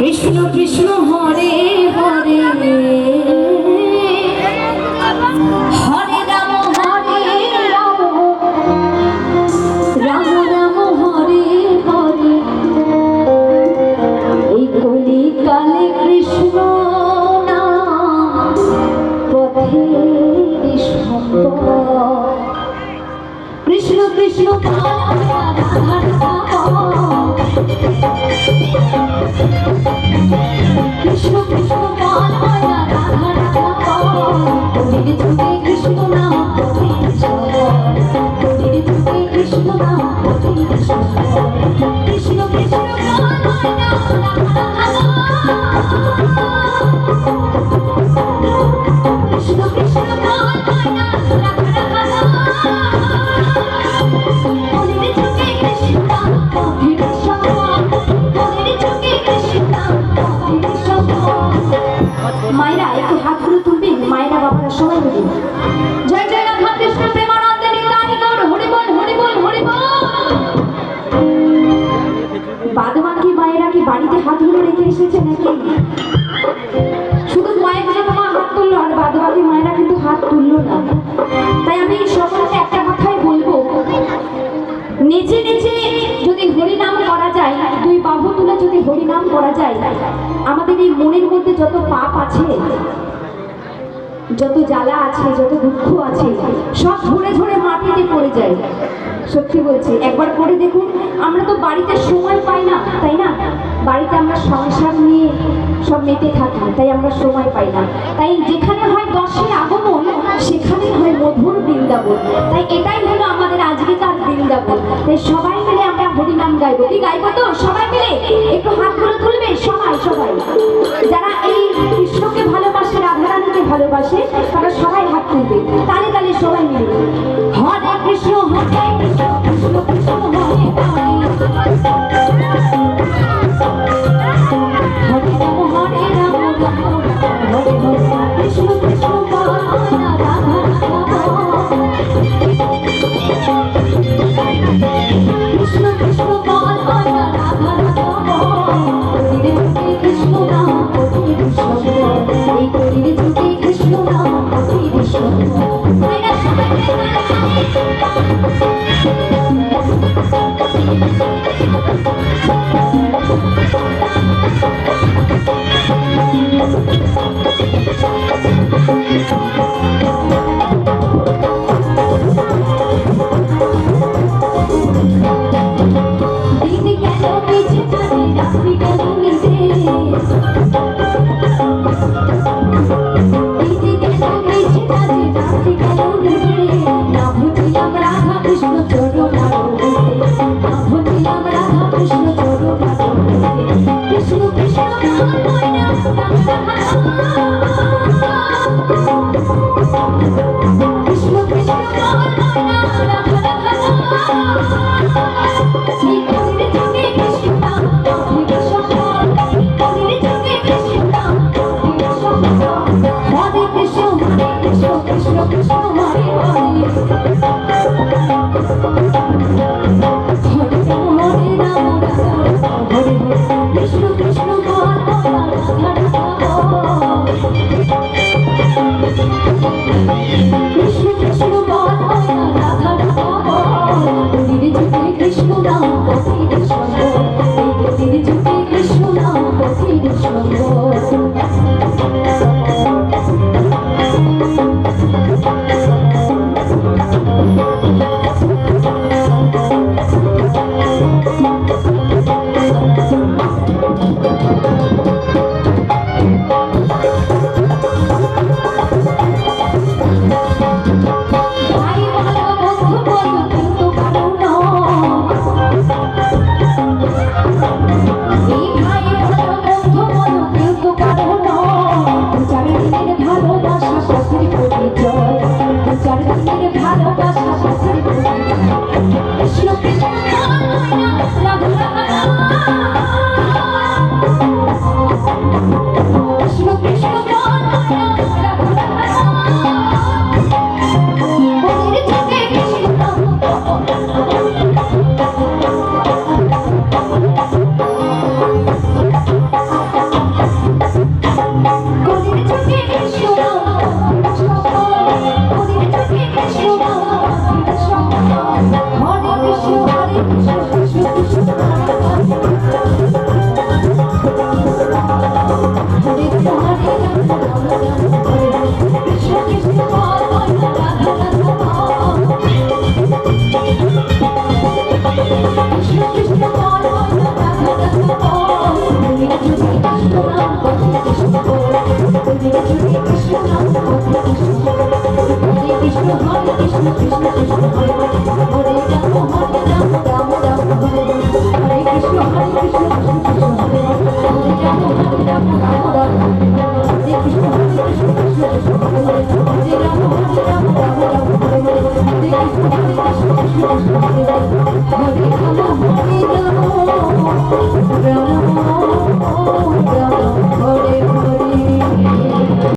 কৃষ্ণ কৃষ্ণ হরে হরে হরে রাম রাম রাম হরে হরে। এই কলি কালে কৃষ্ণ নাম পথে কৃষ্ণ কৃষ্ণ কৃষ্ণ কৃষ্ণ কাল মায়া রাধা কলির যুগে কৃষ্ণ নাম কলির যুগে কৃষ্ণ নাম কৃষ্ণ কৃষ্ণ কাল মায়া কৃষ্ণ কৃষ্ণ কাল মায়া মায়েরা একটু হাতগুলো তুলবেন, মায়েরা বাবারা সবাই মিলে জয় জয় রাধা কৃষ্ণ প্রেমানন্দে নিতাই গৌর হরি বল হরি বল হরি বল। বাদবাকি মায়েরা কি বাড়িতে হাতগুলো রেখে এসেছে নাকি? শুধু মায়ের জন্য মা হাত তুললো আর বাদবাকি মায়েরা কিন্তু হাত তুললো না। তাই আমি সকলকে একটা কথাই বলবো, নেচে নেচে যদি হরিনাম করা যায়, দুই বাহু তুলে যদি হরিনাম করা যায়, আমাদের এই মনের মধ্যে যত পাপ আছে, যত জ্বালা আছে, যত দুঃখ আছে, সব ঝরে ঝরে মাটিতে পড়ে যায়। সত্যি বলছি, একবার করে দেখুন। আমরা তো বাড়িতে সময় পাই না, তাই না? বাড়িতে আমরা সংসার নিয়ে সব মেতে থাকি, তাই আমরা সময় পাই না। তাই যেখানে হয় দশের আগমন, সেখানেই হয় মধুর বৃন্দাবন। তাই এটাই হলো আমাদের আজকেকার বৃন্দাবন। তাই সবাই মিলে আমরা হরিনাম গাইবো। কি গাইবো তো? সবাই মিলে একটু হাতগুলো তুলবে সবাই সবাই। যারা এই কৃষ্ণকে ভালোবাসে, রাধারানীকে ভালোবাসে, তারা সবাই হাত তুলবে তালে তালে সবাই মিলে। হরে কৃষ্ণ হরে কৃষ্ণ কৃষ্ণ কৃষ্ণ হরে হরে, হরে রাম হরে রাম রাম হরে হরে, কৃষ্ণ কৃষ্ণ রাধা রাধা, কৃষ্ণ কৃষ্ণ বল মায়া রাধা রাধা, কলির যুগে কৃষ্ণ নাম কলির শব্দ, এই কলির যুগে কৃষ্ণ নাম কলির শব্দ। Krishna Krishna